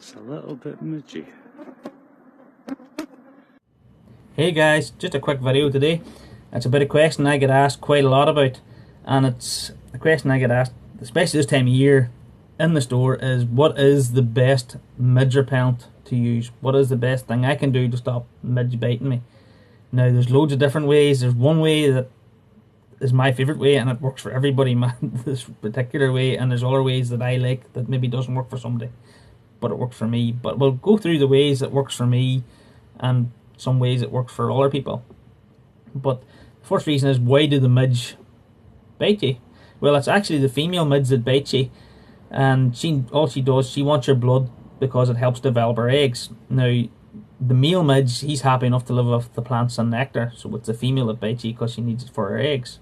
It's a little bit midgy. Hey guys, just a quick video today. It's about a question I get asked quite a lot about, and it's a question I get asked, especially this time of year in the store, is what is the best midge repellent to use? What is the best thing I can do to stop midge biting me? Now there's loads of different ways. There's one way that is my favourite way and it works for everybody, this particular way, and there's other ways that I like that maybe doesn't work for somebody, but it works for me. But we'll go through the ways that works for me and some ways it works for other people. But the first reason is, why do the midge bite you? Well, it's actually the female midge that bites you, and all she does, she wants your blood because it helps develop her eggs. Now, the male midge, he's happy enough to live off the plants and nectar, so it's the female that bites you because she needs it for her eggs.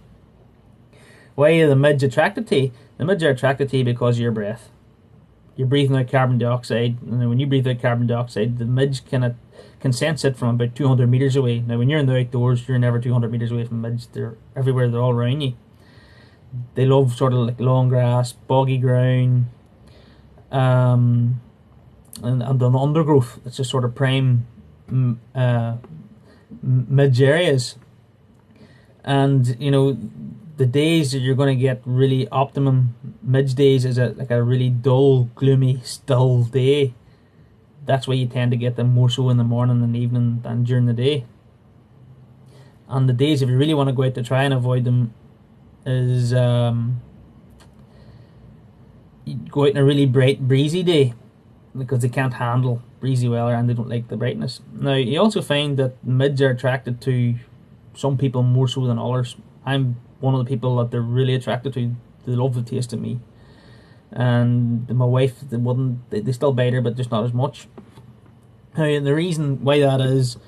Why are the midge attracted to you? The midge are attracted to you because of your breath. You're breathing out carbon dioxide, and when you breathe out carbon dioxide, the midge can sense it from about 200 meters away. Now, when you're in the outdoors, you're never 200 meters away from midge. They're everywhere, they're all around you. They love sort of like long grass, boggy ground, and the undergrowth. It's just sort of prime midge areas. And you know, the days that you're going to get really optimum midge days is like a really dull, gloomy, still day. That's why you tend to get them more so in the morning and evening than during the day. And the days, if you really want to go out to try and avoid them, is you go out in a really bright, breezy day, because they can't handle breezy weather and they don't like the brightness. Now, you also find that midge are attracted to some people more so than others. I'm one of the people that they're really attracted to. They love the taste of me. And my wife, they still bite her, but just not as much. Now, and the reason why that is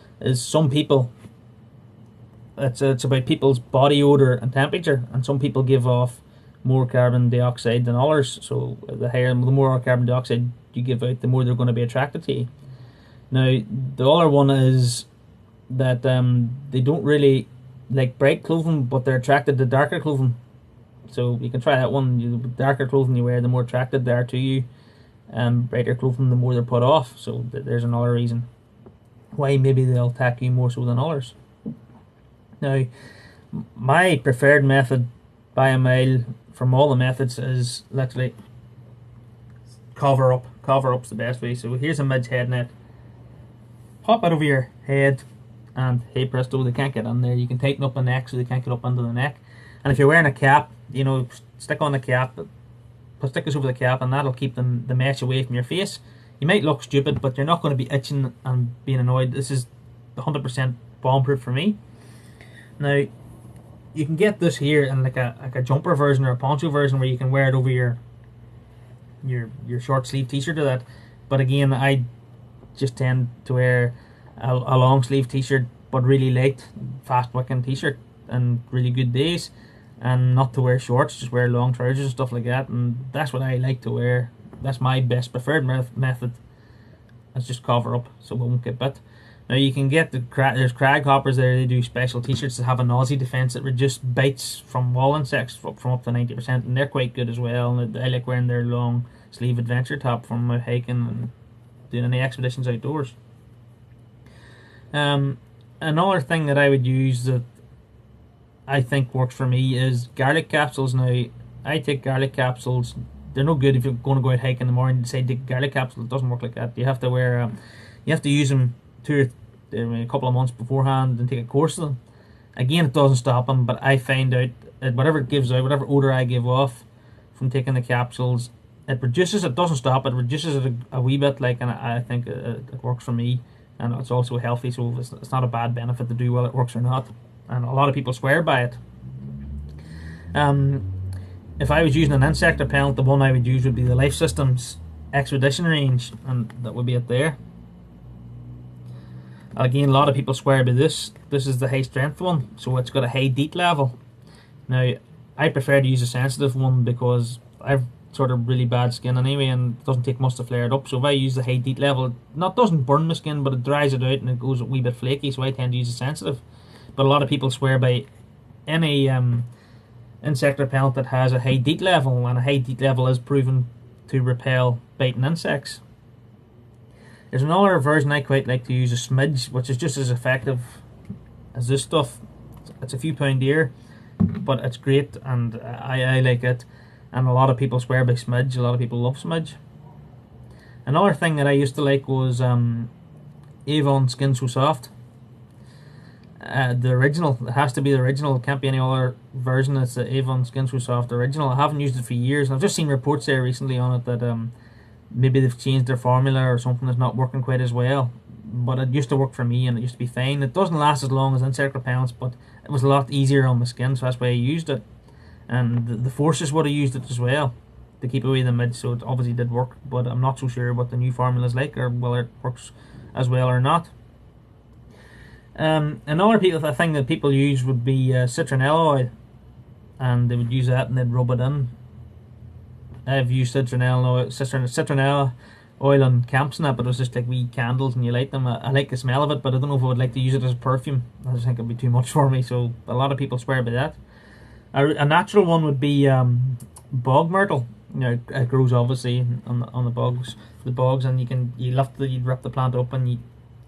some people, it's about people's body odor and temperature, and some people give off more carbon dioxide than others. So the more carbon dioxide you give out, the more they're going to be attracted to you. Now, the other one is that they don't really like bright clothing, but they're attracted to darker clothing. So you can try that one. The darker clothing you wear, the more attracted they are to you. Brighter clothing, the more they're put off. So there's another reason why maybe they'll attack you more so than others. Now, my preferred method by a mile from all the methods is literally cover up. Cover up's the best way. So here's a midge head net. Pop it over your head, and hey presto, they can't get in there. You can tighten up the neck so they can't get up under the neck. And if you're wearing a cap, you know, stick on the cap, put stickers over the cap, and that'll keep the mesh away from your face. You might look stupid, but you're not going to be itching and being annoyed. This is 100% bomb-proof for me. Now, you can get this here in like a jumper version or a poncho version where you can wear it over your short sleeve t-shirt or that. But again, I just tend to wear a long sleeve t-shirt, but really light, fast wicking t-shirt and really good days, and not to wear shorts, just wear long trousers and stuff like that. And that's what I like to wear. That's my best preferred method. It's just cover up so we won't get bit. Now, you can get there's crag hoppers there. They do special t-shirts that have a nausea defense that reduce bites from wall insects from up to 90%, and they're quite good as well. And I like wearing their long sleeve adventure top from my hiking and doing any expeditions outdoors. Another thing that I would use that I think works for me is garlic capsules. Now, I take garlic capsules. They're no good if you're going to go out hiking in the morning and decide to take garlic capsules. It doesn't work like that. You have to wear you have to use them a couple of months beforehand and take a course of them. Again, it doesn't stop them, but I find out that whatever it gives out, whatever odor I give off from taking the capsules, it reduces it. Doesn't stop it, reduces it a wee bit. Like, and I think it works for me, and it's also healthy. So it's not a bad benefit to do whether it works or not. And a lot of people swear by it. If I was using an insect repellent, the one I would use would be the Life Systems Expedition range, and that would be it there. Again, a lot of people swear by this. This is the high strength one, so it's got a high DEET level. Now, I prefer to use a sensitive one because I've sort of really bad skin anyway, and it doesn't take much to flare it up. So if I use the high DEET level, it doesn't burn my skin, but it dries it out and it goes a wee bit flaky, so I tend to use a sensitive. But a lot of people swear by any insect repellent that has a high DEET level, and a high DEET level is proven to repel biting insects. There's another version I quite like to use, a smidge, which is just as effective as this stuff. It's a few pound dear, but it's great, and I like it. And a lot of people swear by smidge. A lot of people love smidge. Another thing that I used to like was Avon Skin So Soft. The original. It has to be the original. It can't be any other version. It's the Avon Skin So Soft original. I haven't used it for years, and I've just seen reports there recently on it that maybe they've changed their formula or something that's not working quite as well. But it used to work for me, and it used to be fine. It doesn't last as long as insect repellents, but it was a lot easier on my skin, so that's why I used it. And the forces would have used it as well to keep away the midge, so it obviously did work. But I'm not so sure what the new formula is like, or whether it works as well or not. Another thing that people use would be citronella oil, and they would use that and they'd rub it in. I've used citronella oil on camps and that, but it was just like wee candles and you light them. I like the smell of it, but I don't know if I would like to use it as a perfume. I just think it'd be too much for me, so a lot of people swear by that. A natural one would be bog myrtle. You know, it grows obviously on the bogs, and you rip the plant up and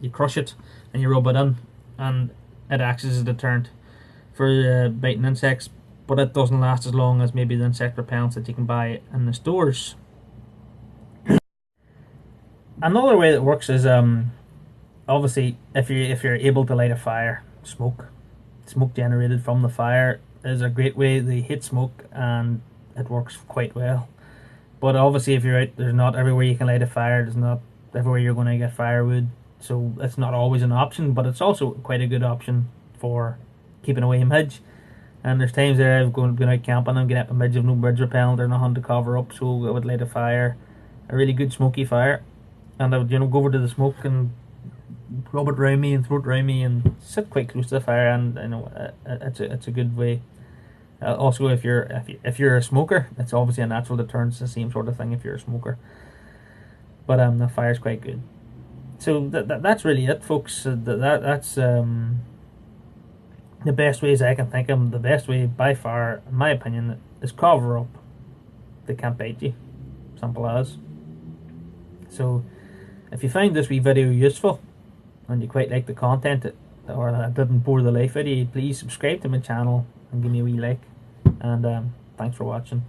you crush it and you rub it in, and it acts as a deterrent for biting insects, but it doesn't last as long as maybe the insect repellents that you can buy in the stores. Another way that works is obviously if you're able to light a fire, smoke generated from the fire is a great way. They hit smoke and it works quite well. But obviously if you're out, there's not everywhere you can light a fire. There's not everywhere you're going to get firewood, so it's not always an option. But it's also quite a good option for keeping away midge. And there's times there I've been out camping and getting up a midge of no midge repellent or nothing to cover up, so I would light a fire, a really good smoky fire, and I would go over to the smoke and rub it around me and throw it around me and sit quite close to the fire, and it's a good way. Also, if you're a smoker, it's obviously a natural deterrent. It's the same sort of thing if you're a smoker. But the fire's quite good. So that's really it, folks. That's the best ways I can think of. The best way by far, in my opinion, is cover up. They can't bite you. Simple as. So if you find this wee video useful and you quite like the content, or that didn't bore the life out of you, please subscribe to my channel and give me a wee like. And thanks for watching.